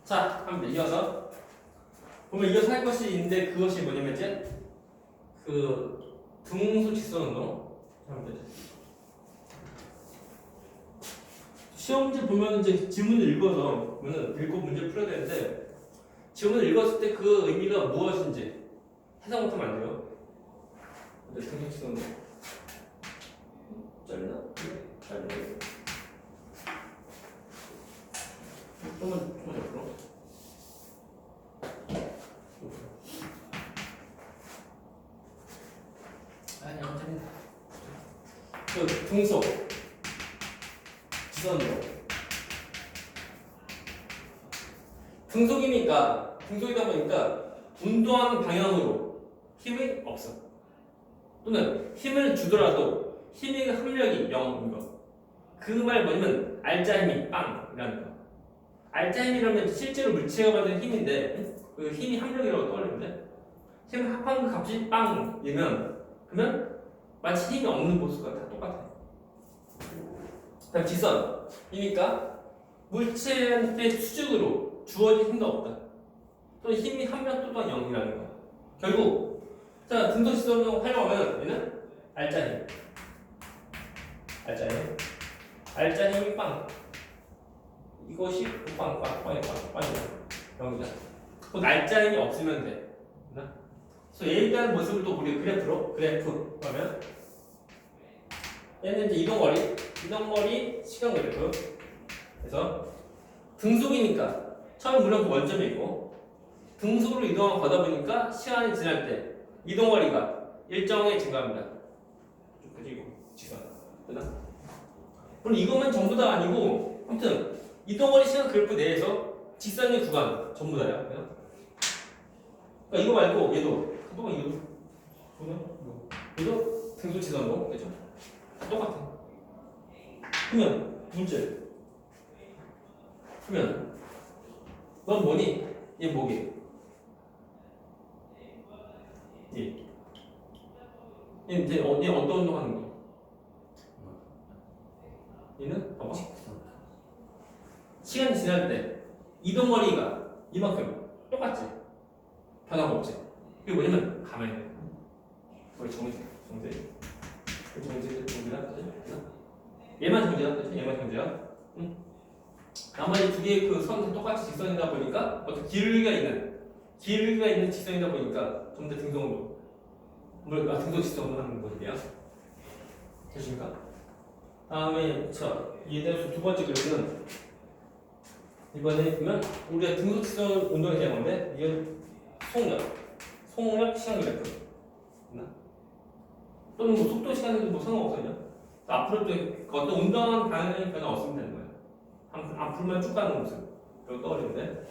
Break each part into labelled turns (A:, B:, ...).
A: 자, 한번 이어서 보면 이어서 할 것이 있는데 그것이 뭐냐면 이제 그 등소 직선 운동 하면 되죠. 시험지 보면 이제 지문을 읽어서 보면은 읽고 문제 풀어야 되는데 지문을 읽었을 때 그 의미가 무엇인지 해석 못하면 안 돼요. 근데 등소 직선 운동 잘리나? 잘리나? 좀만 옆으로. 아니 어차피 그 등소 직선으로 등속이다 보니까 운동하는 방향으로 힘이 없어. 또는 힘을 주더라도 힘의 합력이 0인 거. 그 말 뭐냐면 알짜 힘이 빵이라는 거. 알짜 힘이라면 실제로 물체가 받는 힘인데 그 힘이 합력이라고 떠올리는데 힘 합한 값이 빵이면 그러면 마치 힘이 없는 모습과 다 똑같아요. 다음 직선이니까 물체한테 수직으로 주어진 힘도 없다. 또는 힘이 합력 또한 0이라는 거. 결국 자 등소 직선으로 활용하면 얘는 알짜 힘. 알짜 힘이 빵. 이것이 빵이다. 0이다. 그 알짜 힘이 없으면 돼. 그래서 얘에 대한 모습을 또 우리 그래프 하면 얘는 이제 이동거리 시간 그래프. 그래서 등속이니까 처음 물론 그 원점이 있고 등속으로 이동을 거다 보니까 시간이 지날 때 이동거리가 일정하게 증가합니다. 그리고 직선. 되나? 물론 이것만 전부 다 아니고 아무튼 이동거리 시간 그래프 내에서 직선의 구간 전부 다야. 그러니까 이거 말고 얘도 얘도 등소 직선으로 그죠? 똑같아. 그러면 문제. 그러면 넌 뭐니? 얘 뭐게? 얘 어떤 운동 하는 거? 얘는 봐봐. 시간이 지날 때 이동거리가 이만큼 똑같지? 변화가 없지? 그게 뭐냐면 가만히 있는 거야. 우리 정지다. 얘만 정지야. 응? 나머지 두 개의 그 선은 똑같이 직선이다 보니까 어떤 기울기가 있는 직선이다 보니까 좀 더 등속으로 등속 직선으로 하는 모습이야. 되십니까? 다음에 이에 대해서 두 번째 그래프는 이번에 보면 우리가 등속 직선 운동에 대한 건데 이건 속력 시간 그래프. 또는 뭐 속도 시간에도 뭐 상관없어요. 앞으로 또 어떤 운동하는 방향의 변화 없으면 되는 거예요. 앞으로만 쭉 가는 모습. 이걸 떠올리는데.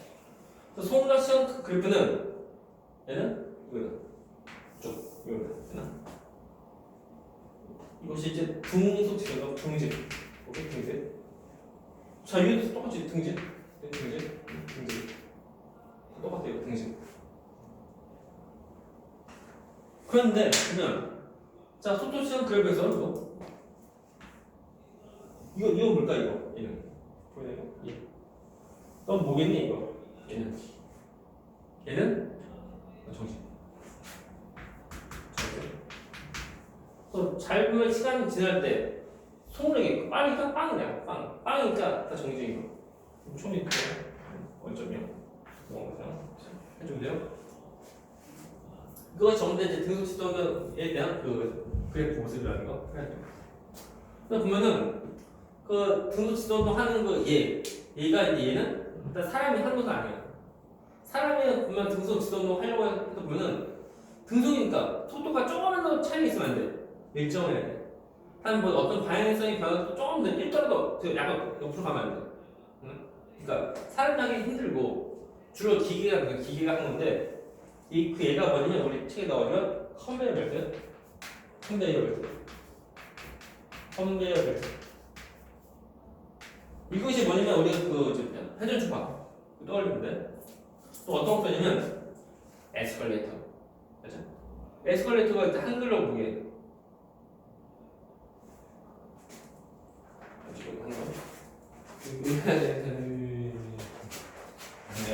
A: 그래서 속력 시간 그래프는 얘는 이거다. 이거다. 이것이 이제 등속 직선과 등식. 오케이, 등식. 자, 위에도 똑같이 등식. 똑같아요, 등식. 그런데 그러면 자, 속도 시간 그래프에서 이거 뭘까 이거? 얘는 보이나요? 얘. 넌 뭐겠니 이거? 얘는 정신. 또 잘 보면 시간이 지날 때 속력이 빠르니까 빵이야. 빵이니까 다 정지인 거. 총이 원점이야. 해주면 돼요? 그것이 전부 다 이제 등속 직선에 대한 그 그래프 모습이라는 거. 그래서 보면은 그 등속 직선도 하는 그 얘가 이제 얘는 일단 사람이 하는 것도 아니야. 사람이 보면 등속 직선도 하려고 해서 보면은 등속이니까 속도가 조금만 더 차이 있으면 안 돼. 일정해야 돼. 한 뭐 어떤 방향성이 변화도 조금 더 1도라도 약간 옆으로 가면 안 돼. 그러니까 사람이 하기 힘들고 주로 기계가 하는 건데 그 얘가 뭐냐면 우리 책에 나오면 컨베이어 벨트. 이것이 뭐냐면 우리가 그 회전 주파 떠올리는데 또 어떤 거냐면 에스컬레이터. 그죠? 에스컬레이터가 이제 한글로 보게.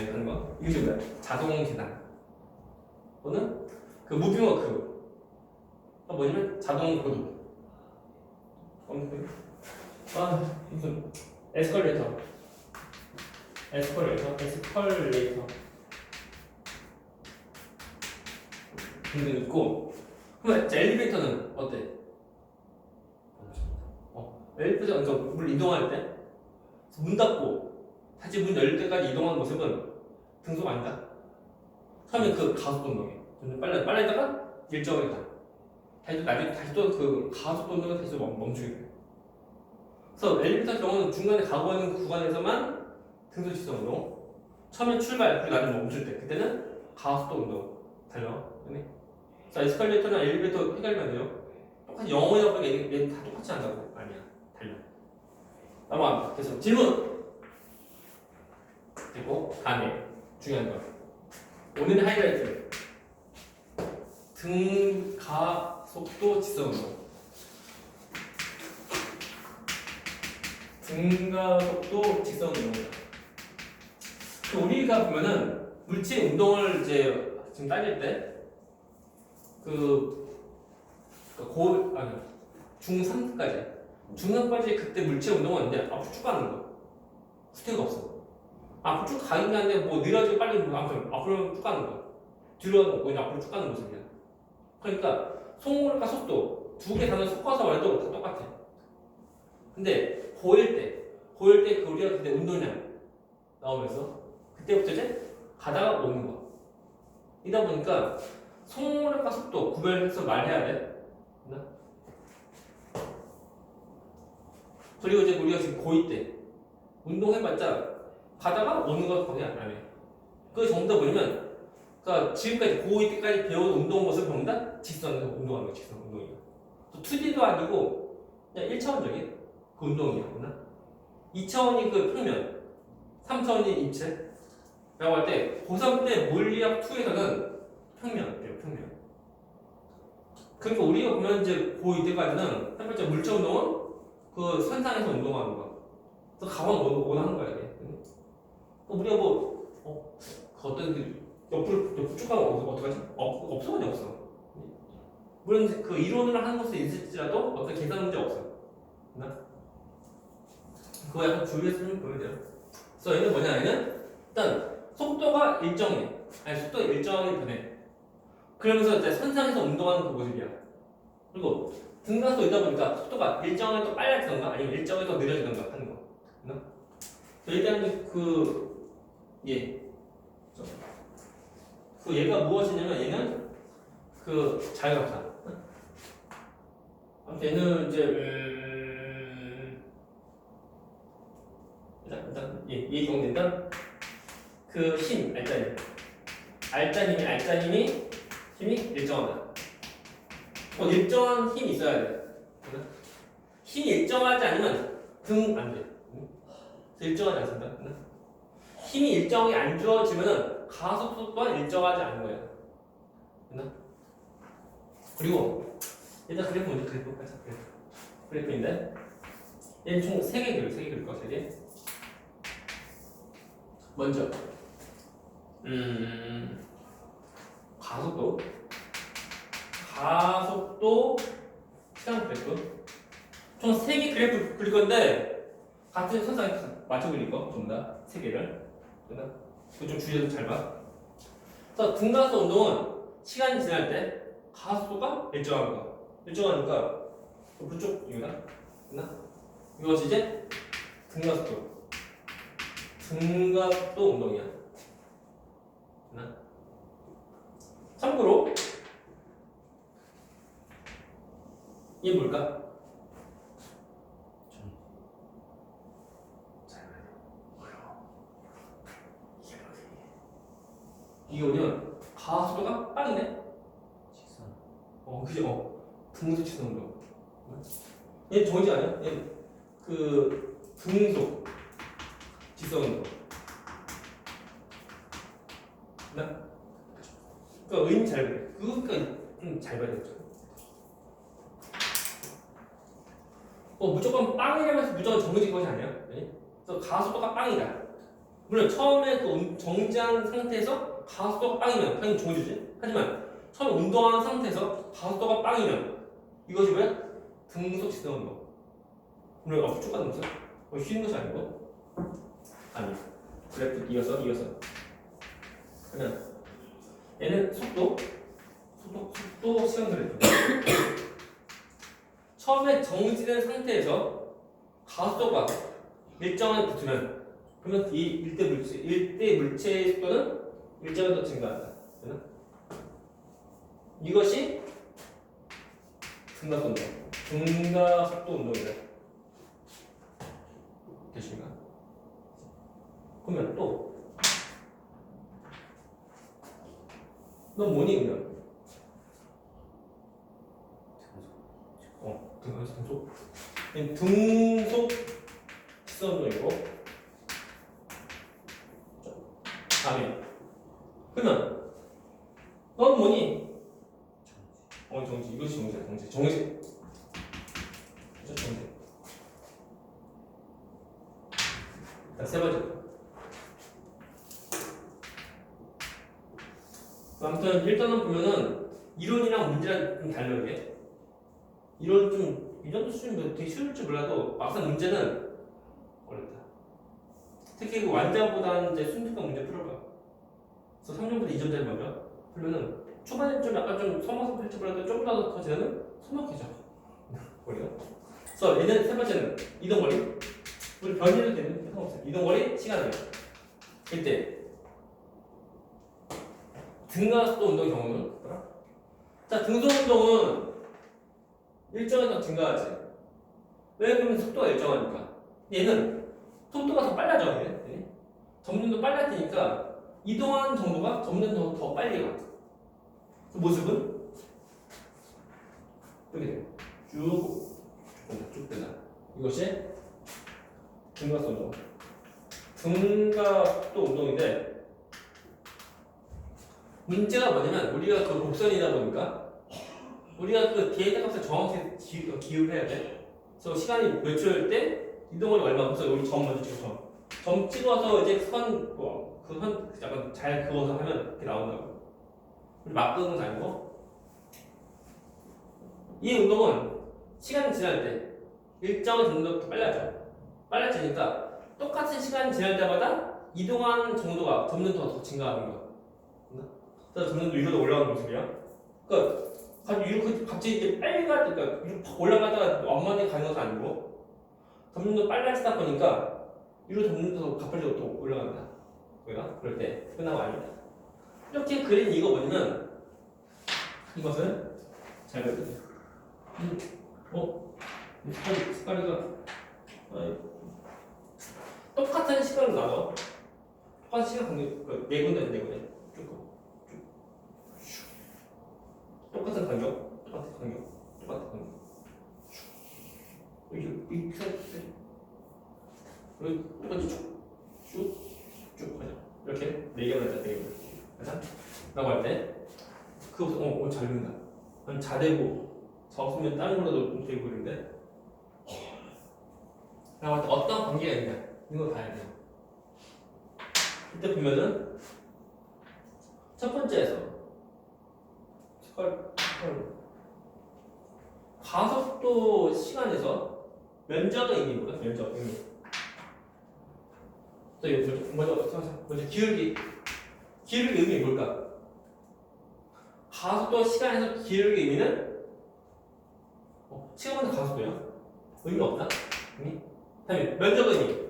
A: 하는 거. 이게 뭐야? 자동 계단. 또는 그 무빙 워크. 뭐냐면 자동 고도. 무슨 에스컬레이터 등등 있고. 그럼 엘리베이터는 어때? 엘리베이터 그러니까 물 이동할 때 문 닫고 다시 문 열릴 때까지 이동하는 모습은 등속 아니다. 처음에 그 가속도 운동이에요. 좀 빨라지다가 일정하게 가. 다시 또 그 가속도 운동을 다시 멈추게 돼요. 그래서 엘리베이터 경우는 중간에 가고 있는 구간에서만 등속 지속 운동. 처음에 출발 그리고 나중에 멈출 때 그때는 가속도 운동 달려. 자, 에스컬레이터나 엘리베이터 헷갈리면 돼요. 똑같이 영어나 얘는 다 똑같이 한다고. 아니야, 달려. 넘어갑니다. 그래서 질문. 그리고 다음에 중요한 거. 오늘의 하이라이트. 등가속도 지속운동. 등가속도 지속운동입니다. 우리가 보면은 물체 운동을 이제 지금 따질 때 중3까지 중3까지 그때 물체 운동은 이제 앞으로 쭉 가는 거. 스텝이 없어. 앞으로 쭉 가긴 하는데 뭐 느려지고 빨리 앞으로 쭉 가는 거. 뒤로 가는 거 그냥 앞으로 쭉 가는 모습이야. 그러니까 속력과 속도 두 개 단어 섞어서 말해도 다 똑같아. 근데 고일 때 그 우리가 그때 운동량 나오면서 그때부터 이제 가다가 오는 거. 이다 보니까 속력과 속도 구별해서 말해야 돼. 그리고 이제 우리가 지금 고2 때 운동해봤자 가다가 오는 거 거의 안 해. 그 전부 다 뭐냐면, 그러니까 지금까지 고2 때까지 배운 운동 모습 전부 다 직선에서 운동하는 거, 직선 운동이야. 2D도 아니고 그냥 1차원적인 그 운동이었구나. 2차원이 그 평면, 3차원이 입체라고 할 때 고3 때 물리학 2에서는 평면이에요, 평면. 그러니까 우리가 보면 이제 고2 때까지는 한 번째 물체 운동은 그 선상에서 운동하는 거. 그래서 가방 원하는 거야, 이게. 우리가 어떤 옆으로 쭉 가면 어떡하지? 없어, 그냥 없어. 물론 그 이론을 하는 것은 있을지라도 어떤 계산 문제 없어. 그거 약간 주의해서 좀 보면 돼요. 그래서 얘는 뭐냐, 얘는 일단 속도가 일정해. 속도가 일정하게 변해. 그러면서 이제 선상에서 운동하는 그 모습이야. 그리고 등가속도 있다 보니까 속도가 일정하게 더 빨라지던가 아니면 일정하게 더 느려지던가 하는 거. 일단 얘가 무엇이냐면 얘는 그 자유각사. 아무튼 얘는 이제 일단 이 경우는 그 힘 알짜님이 힘이 일정하다. 일정한 힘이 있어야 돼. 힘이 일정하지 않으면 등 안 돼. 일정하지 않습니다. 힘이 일정히 안 주어지면은 가속도 또한 일정하지 않은 거예요. 그리고 일단 그래프 먼저 그래프까지 그래프인데 얘는 총 3개 그릴 거야. 3개. 먼저 가속도 시간 그래프 총 3개 그래프 그릴 건데 같은 선상에 맞춰 그릴 거 전부 다 3개를. 그거 좀 주의해서 잘 봐. 그래서 등가속 운동은 시간이 지날 때 가속도가 일정한 거. 일정하니까 그쪽 이거다. 이것이 이제 등가속도 운동이야. 참고로 이게 뭘까? 이게 뭐냐면 가속도가 빵이네. 직선. 그지? 등속 직선 운동. 얘 정지 아니야? 얘 그 등속 직선 운동. 그러니까 의미 잘 봐야 돼. 그러니까 좀 잘 봐야 되죠. 무조건 빵이라면서 무조건 정해진 것이 아니야. 그래서 가속도가 빵이다. 물론 처음에 그 정지한 상태에서 가속도가 빵이면 당연히 정지지. 하지만 처음에 운동한 상태에서 가속도가 빵이면 이것이 뭐야? 등속 지대 운동. 물론 쭉 가는 거죠. 쉬는 것이 아니고. 아니. 그래프 이어서. 그러면 얘는 속도 시간 그래프. 처음에 정지된 상태에서 가속도가 일정하게 붙으면 그러면 이 일대 물체의 속도는 일정하게 더 증가한다. 되나? 이것이 등가속도 운동이다. 되십니까? 그러면 또 넌 뭐니 그러면? 등속 직선운동이고 다음에 그러면 넌 뭐니? 정지. 이것이 정지야. 정지. 자, 세 번째. 아무튼 일단은 보면은 이론이랑 문제랑 좀 달라요. 이게. 이론 좀 이 정도 수준이면 되게 쉬울지 몰라도 막상 문제는 어렵다. 특히 그 완자보다는 이제 순특한 문제 풀어봐. 그래서 3점보다 2점짜리 먼저 풀면은 초반에 좀 약간 좀 서먹서먹할지 몰라도 좀 더 지나면 서먹해져. 머리가. 그래서 얘는 세 번째는 이동거리. 우리 변이도 되는 상관없어요. 이동거리, 시간이에요. 이때 등가속도 운동의 경우는 자, 등속 운동은 일정하게 증가하지. 왜? 그러면 속도가 일정하니까. 얘는 속도가 더 빨라져. 점점 더 빨라지니까 이동하는 정도가 점점 더 빨리 가. 그 모습은 이렇게 돼요. 쭉 된다. 이것이 등가속도 운동. 등가속도 운동인데 문제가 뭐냐면 우리가 그 곡선이다 보니까 우리가 그 데이터 값을 정확히 기울을 해야 돼. 그래서 시간이 몇 초일 때 이동거리 얼마. 그래서 여기 점 먼저 찍어. 점 찍어서 이제 그 선 약간 잘 그어서 하면 이렇게 나온다고. 막 끄는 건 아니고 이 운동은 시간이 지날 때 일정한 정도 더 빨라지니까 똑같은 시간이 지날 때마다 이동하는 정도가 점점 더 증가하는 거야. 그래서 점점 더 위로 올라가는 모습이야. 그러니까 이렇게 갑자기 이제 빨리 그러니까 이렇게 팍 올라가다가 완만히 가는 것은 아니고 점점 더 빨라지다 보니까 위로 점점 더 가파르게 또 올라간다. 우리가 그럴 때 끝나고 아닙니다. 이렇게 그린 이거 뭐냐면 이것은 잘 그려주세요. 색깔이가 똑같은 시간을 나눠. 똑같은 시간 간격 네 군데 쭉 똑같은 간격. 이렇게 그리고 똑같이 쭉 가자. 이렇게 네 개만 하자. 네 개. 그래서 라고 할 때 그것도 잘 그린다. 난 자대고 없으면 다른 걸로도 되고 그러는데 라고 할 때 어떤 관계가 있냐 이런 거 봐야 돼요. 이때 보면은 첫 번째에서 가속도 시간에서 면적의 의미보다 면적 의미. 먼저 기울기 의미 뭘까? 가속도 시간에서 기울기 의미는 시간보다 가속도야. 의미 없다. 다음에 면적 의미.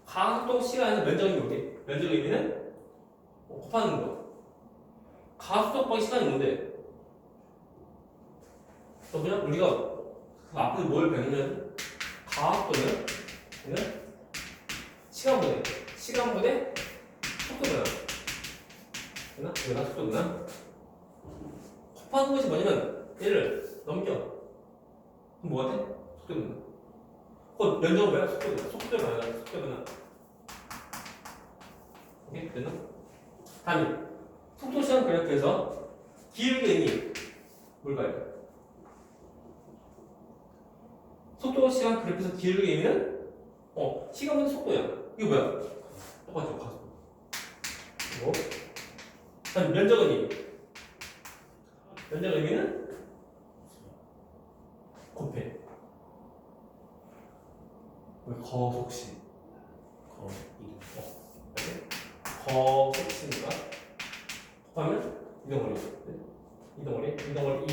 A: 가속도 시간에서 면적 의미 뭐게? 면적 의미는 곱하는 거. 가속도 곱하기 시간이 뭔데? 그냥 우리가 그 앞에서 뭘 배우면 가속도는 시간분의 속도구나. 얘가 속도구나. 곱하는 것이 뭐냐면 얘를 넘겨. 그럼 뭐가 돼? 속도구나. 면적은 뭐야? 속도구나. 오케이? 됐나? 다음에 속도 시간 그래프에서 기울기 의미 뭘까요? 속도 시간 그래프에서 기울기 의미는 시간분의 속도야. 이거 뭐야? 똑같죠, 가속. 그리고 다음 면적 의미. 면적 의미는 곱해. 거속시. 거속시니까 곱하면 이동거리. 이동거리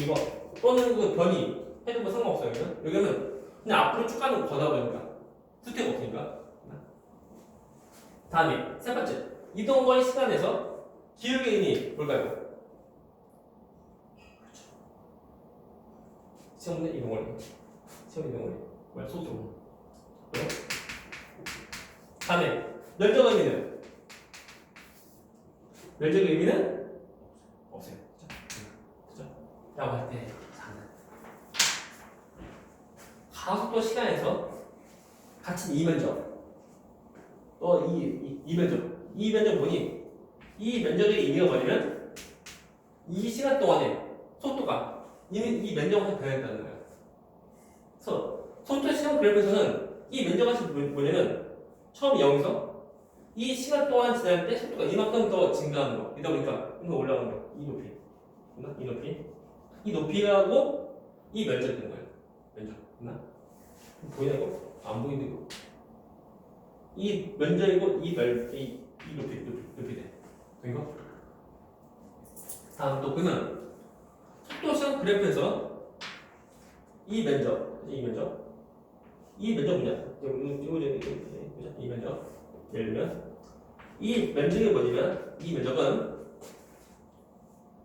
A: 이거 또는 그 변이 해도 뭐 상관없어요. 여기는 그냥 앞으로 쭉 가는 거다 보니까 후퇴가 없으니까. 다음에 세 번째 이동거리 시간에서 기울기 의미 뭘까요? 시험 문제 이동거리. 뭐야? 속도. 다음에 면적 의미는 없어요. 그죠? 라고 할 때 가속도 시간에서 같은 이 면적 또 이 면적 보니 이 면적의 의미가 뭐냐면 이 시간 동안에 속도가 이 면적에서 변했다는 거예요. 그래서 속도 시간 그래프에서는 이 면적값이 뭐냐면 처음 0에서 이 시간 동안 지날 때 속도가 이만큼 더 증가하는 거. 이러다 보니까 이거 올라가는 거. 이 높이하고 이 면적이 되는 거예요. 면적. 보이나 이거? 안 보이는 거. 이 면적이고 이 높이 돼. 이거? 다음 또 그러면 속도 시간 그래프에서 이 면적 뭐냐? 이 면적. 예를 들면 이 면적이 뭐냐면 이 면적은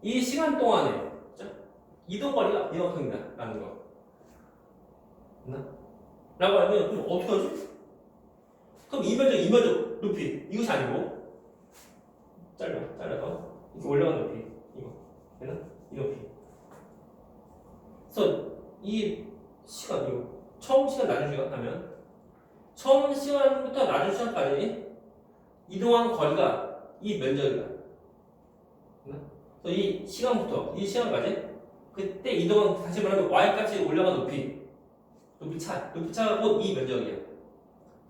A: 이 시간 동안에 이동거리가 이만큼이다 라는 거. 라고 하면 그럼 어떻게 하지? 그럼 이 면적 높이 이것이 아니고 잘라서 이렇게 올라가는 높이 이거 되나? 이 높이. 그래서 이 시간 이거 처음 시간 낮은 시간 하면 처음 시간부터 낮은 시간까지 이동한 거리가 이 면적이다. 그래서 이 시간부터 이 시간까지 그때 이동한 다시 말하면 y값이 올라간 높이차고 이 면적이에요.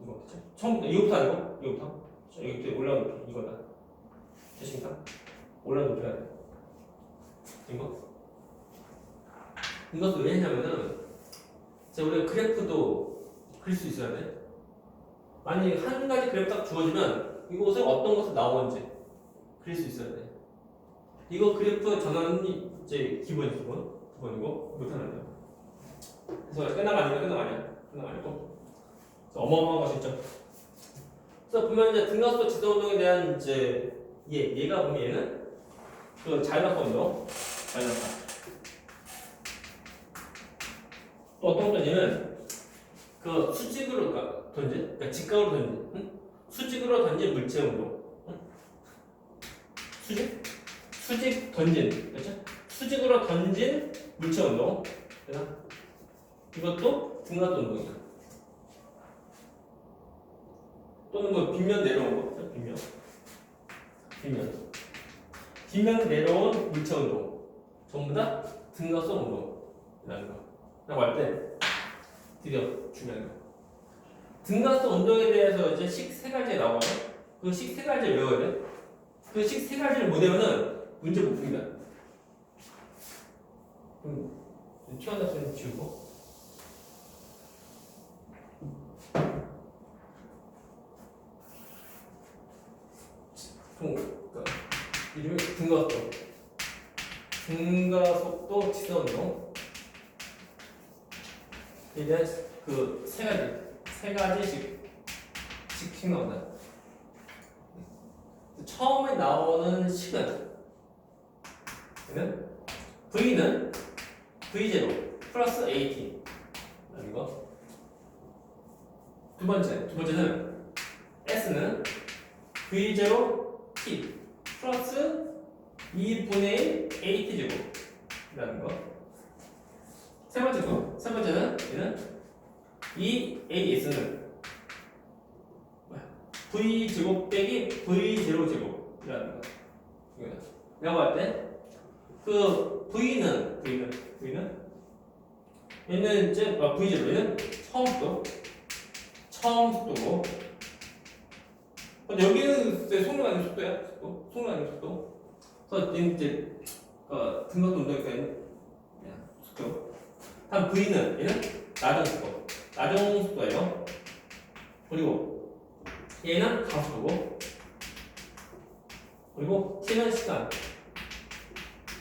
A: 이거 그쵸? 처음부터 이거부터 아니고 이거부터 올라간 높이 이거다. 되십니까? 올라간 높이가 돼. 이것을 왜 했냐면은 우리가 그래프도 그릴 수 있어야 돼. 만약에 한 가지 그래프 딱 주어지면 이것을 어떤 것을 나오는지 그릴 수 있어야 돼. 이거 그래프 전환이 이제 기본이고 못하면 안 돼요. 그래서 끝나면 아니고 어마어마한 것이 있죠. 그래서 보면 이제 등가속도 지도 운동에 대한 이제 얘가 보면 얘는 그 자연학과 운동, 또 어떤 거냐면 그 수직으로 그러니까 직각으로 던진, 수직으로 던진 물체 운동, 수직 던진, 그렇죠? 수직으로 던진 물체 운동, 되나? 이것도 등가속도 운동이야. 또는 뭐 빗면 내려온 거, 빗면 내려온 물체 운동, 전부 다 등가속 운동이라는 거. 라고 할 때 드디어 중요한 거. 등가속 운동에 대해서 이제 식 세 가지 나와요. 그 식 세 가지를 외워야 돼. 그 식 세 가지를 못 외우면 문제 못 풉니다. 튀어나온 소리 지우고. 이름이 등가속도 지선운동. 에 대한 그 세 가지씩 나온다. 처음에 나오는 식은 V는 V0 플러스 AT 라는 거. 두 번째는 S는 V0 T 플러스 2분의 1 AT 제곱이라는 거. 세 번째는 얘는 이 AS는 V 제곱 빼기 V0 제곱이라는 거. 라고 할 때 그 V는 얘는 이제 V0 얘는 처음 속도고 근데 여기는 이제 속력 아닌 속도야. 속도. 속력 아닌 속도. 그래서 얘는 이제 등각도 운동이 되는 속도. 다음 V는 얘는 나정 속도. 나정 속도예요. 그리고 얘는 가속도고. 그리고 T는 시간.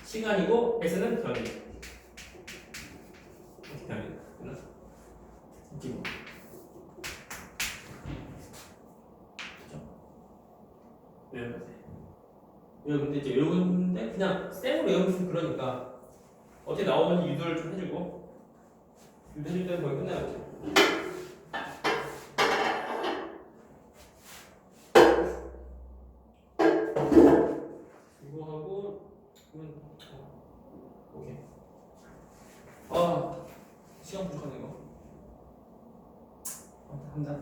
A: 시간이고 S는 변이. 변이. 외우는데 이제 외우는데 그냥 쌩으로 외우면 그러니까 어떻게 나오는지 유도를 좀 해주고 유도해줄 때는 거의 끝나야지. 이거 하고 그러면 오케이. 아 시간 부족하네 이거. 한다.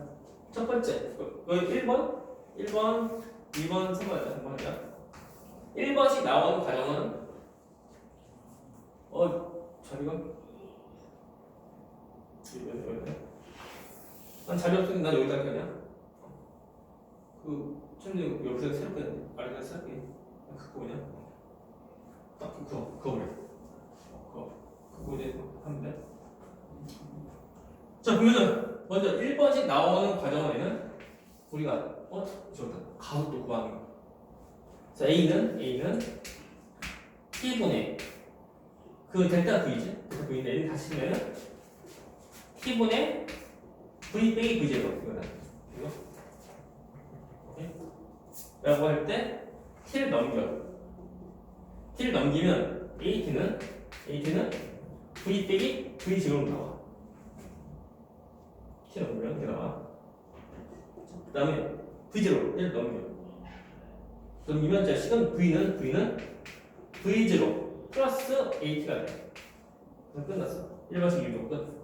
A: 첫 번째 여기 1번 2번 3번이야 3번이야. 1번씩 나오는 과정은 자리가 난 자리 없으니 난 여기다 그냥 그 여기서 새롭게 아래가 새롭게 그거 그냥 딱 그거 그래 그거 이제 하면 돼. 자 그러면은 먼저 1번씩 나오는 과정에는 우리가 저기다 가속도 구하는 거. 자 A는 T분의 그 델타 V지? 델타 V인데 N을 다시 쓰면은 T분의 V 빼기 V제로 이거다. 이거 오케이? 라고 할 때 T를 넘기면 AT는 V 빼기 V제로로 나와. T를 넘기면 이렇게 나와. 그 다음에 V제로 1 넘기면 자 시간 V는 V0 플러스 AT가 돼. 그래서 끝났어. 1번씩 유도 끝.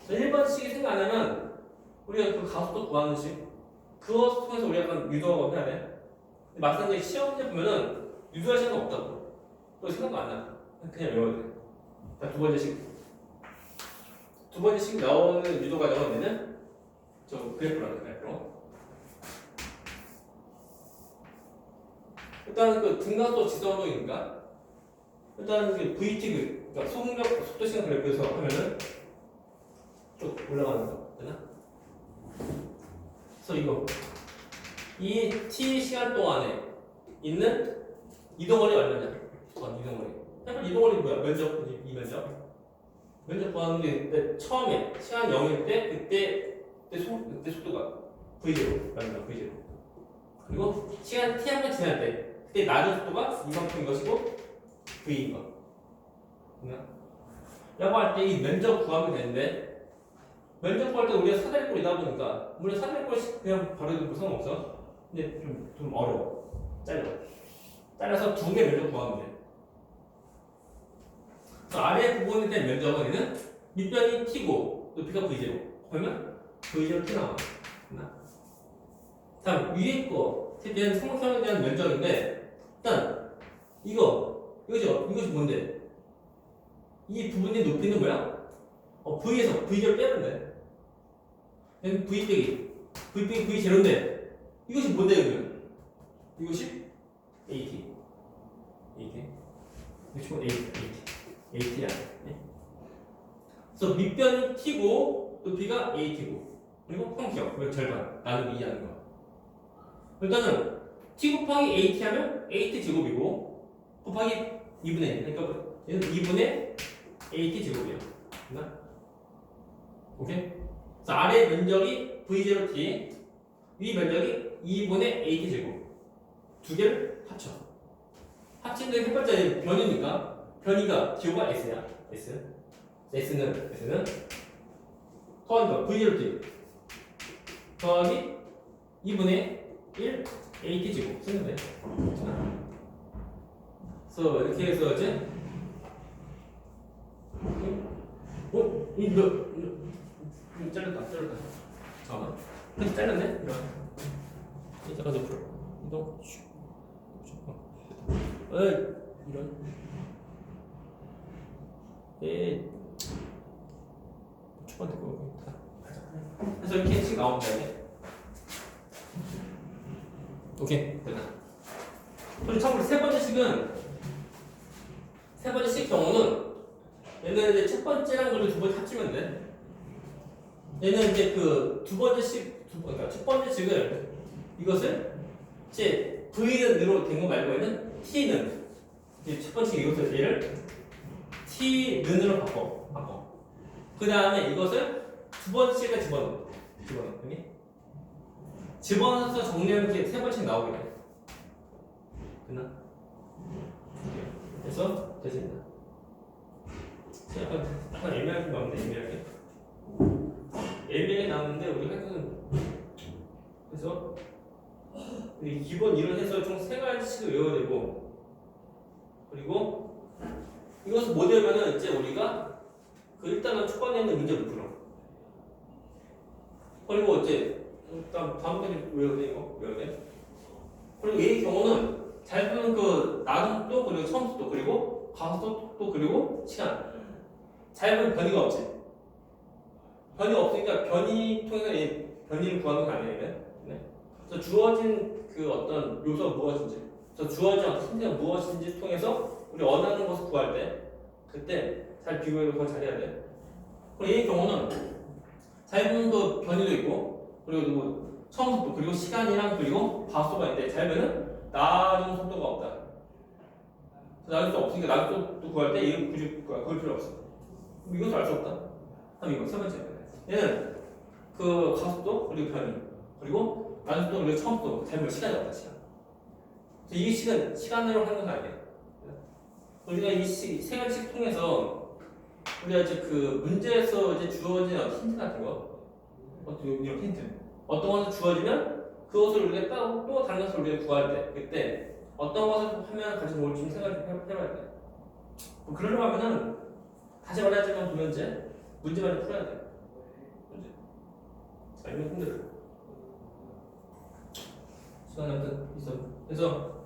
A: 1번씩이 생각 안 하면 우리가 그 가속도 구하는 식 그거 통해서 우리가 약간 유도하고 해야 돼. 근데 막상 이제 시험 문제 보면은 유도할 시간이 없다고. 또 생각도 안 나. 그냥 외워야 돼. 자, 두 번째씩 나오는 유도 과정은 얘는 저 그래프라는 그래프로. 일단 그 등각도 지도운동이니까 일단 그 VT 그러니까 속력 속도 시간 그래프에서 하면은 쭉 올라가는 거 되나? 그래서 이거 이 t 시간 동안에 있는 이동거리 얼마냐? 이동거리. 해볼 이동거리 뭐야? 면적 이 면적 구하는 게 처음에 시간 0일 때 그때 속도가 v0 맞나 v0. 그리고 시간 t 한 번 지날 때 그때 낮은 속도가 이만큼인 것이고 v인 거. 라고 할 때 이 면적 구하면 되는데 면적 구할 때 우리가 사다리꼴이다 보니까 물론 사다리꼴 그냥 바로 해도 상관없어. 근데 좀 어려워. 잘라서 두 개 면적 구하면 돼. 그래서 아래 부분에 대한 면적은 얘는 밑변이 t고 높이가 v0 그러면 v0 t 나와. 다음 위에 거에 대한 삼각형에 대한 면적인데 일단 이거지 뭔데? 이 부분의 높이는 뭐야? V에서 V0 빼면 돼. 얘는 V 빼기 V0인데 이것이 뭔데 그러면? 이것이 AT 이거 AT야. 그래서 밑변이 T고 높이가 AT고 그리고 평격 그리고 절반 나누기 2 하는 거. 일단은 T 곱하기 AT 하면 AT 제곱이고 곱하기 2분의 1 그러니까 얘는 2분의 AT 제곱이야. 됐나? 오케이? 그래서 아래 면적이 V0T 위 면적이 2분의 AT 제곱 두 개를 합쳐. 합친데 해봤자 변이니까 변이가 T가 S야. S는 더한 거 V0T 더하기 2분의 1 AT 제곱 쓰면 돼. 그래서 이렇게 해서 이제 이거 잘렸다. 잠깐만. 그래서 잘렸네. 잠깐 좀 풀어. 이동. 이런. 초반 됐고 가자. 그래서 이렇게 씩 나옵니다. 이게. 오케이 됐다. 그리고 참고로 세 번째 식 경우는 얘는 이제 첫 번째랑 그리고 두 번째 합치면 돼. 얘는 이제 그 그러니까 첫 번째 식을 이것을 이제 V는 으로 된 거 말고 얘는 T는 이제 첫 번째 이것을 얘를 T는으로 바꿔. 그 다음에 이것을 두 번째 식에 집어넣어. 여기 집어넣어서 정리하면 이렇게 세 번씩 나오게 돼. 됐나? 그래서 됐습니다. 약간 애매하게 나오는데 애매하게 나오는데 우리가 해서는 그래서 이 기본 이론 해서 총 세 가지씩 외워야 되고 그리고 이것을 못 외우면은 이제 우리가 그 일단은 초반에 있는 문제를 풀어. 그리고 이제 일단 다음까지 외워야 돼 이거 외워야 돼. 그리고 이 경우는 잘 보면 그 나중도 그리고 처음부터 그리고 가속도 그리고 시간 잘 보면 변이가 없지. 변이 없으니까 변이 통해서 이 변이를 구하는 건 아니에요. 네. 그래서 주어진 그 어떤 요소가 무엇인지, 그래서 주어진 어떤 상태가 무엇인지 통해서 우리 원하는 것을 구할 때 그때 잘 비교해서 그걸 잘 해야 돼. 그리고 이 경우는 잘 보면 그 변이도 있고 그리고 뭐 처음부터 그리고 시간이랑 그리고 가속도가 있는데 잘 보면은 나중 속도가 없다. 나중 속도 없으니까 나중 속도 구할 때 이거 굳이 그걸 필요 없어. 이것도 알 수 없다. 그럼 이거 세 번째. 얘는 그 가속도 그리고 변이 그리고 나중 속도 그리고 처음 속도 잘 보면 시간이 없다. 시간. 그래서 이 식은 시간으로 하는 건 아니야. 우리가 이 세 가지씩 통해서 우리가 이제 그 문제에서 이제 주어진 힌트 같은 거, 이런 힌트. 어떤 것을 주어지면 그것을 우리가 또 다른 것을 우리가 구할 때 그때 어떤 것을 하면 가장 좋을지 생각을 해봐야 돼. 뭐 그러려고 하면은 다시 말하자면 보면 이제 문제만 풀어야 돼. 문제. 아니면 힘들어. 시간 아무튼 있어. 그래서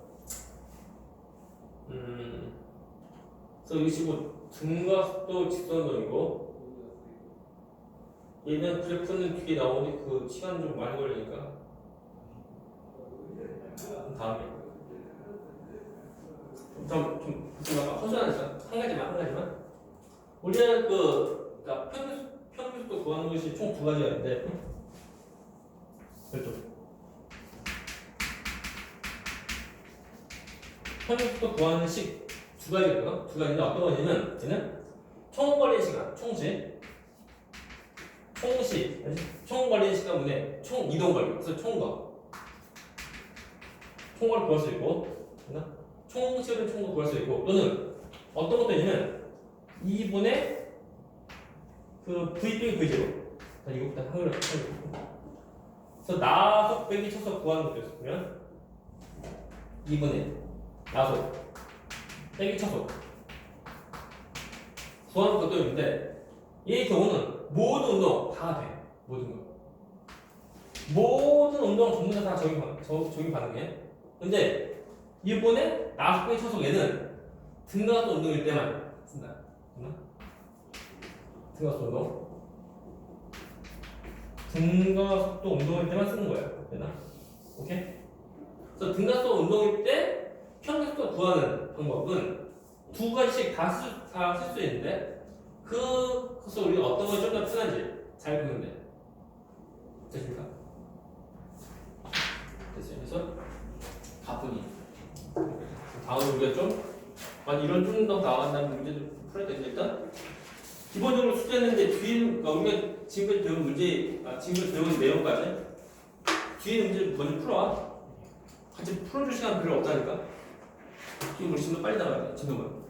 A: 그래서 이것이 뭐 등가속도 직선점이고 얘는 그래프는 뒤에 나오니 그 시간 좀 많이 걸리니까 다음에 좀 허술하니까 한 가지만 우리는 그러니까 평균속도 구하는 것이 총 두 가지가 있는데 평균속도 구하는 식 두 가지거든요. 두 가지인데 어떤 거냐면 얘는 총 걸린 시간, 총시 걸린 시간분의 총 이동 거리. 그래서 총걸 구할 수 있고, 총시를 총거 구할 수 있고, 또는 어떤 것도 있냐면 2분의 그 v 빼기 v0. 이거부터 한글로 그래서 나속 빼기 초속 구하는 것도 있으면 2분의 나속 빼기 초속 구하는 것도 있는데 이 경우는 모든 운동 다 돼. 모든 운동 전부 다 적용 가능해. 근데 이번에 나속 빼기 초속 얘는 등가속도 운동일 때만 쓴다. 등가속도 운동일 때만 쓰는 거야. 되나? 오케이? 그래서 등가속도 운동일 때 평균속도 구하는 방법은 두 가지씩 다 쓸 수 있는데 그것을 우리가 어떤 걸 좀 더 편한지 잘 보면 돼. 됐습니까? 됐어요. 그래서 가뿐히 다음 우리가 이런 좀 더 나아간다는 문제를 풀어야 되는데 일단 기본적으로 숙제는 이제 그러니까 우리가 지금까지 배운 지금까지 배운 내용까지 뒤에 문제를 먼저 풀어와. 같이 풀어줄 시간 별로 없다니까. 지금 우리 지금 빨리 나가야 돼. 지금은.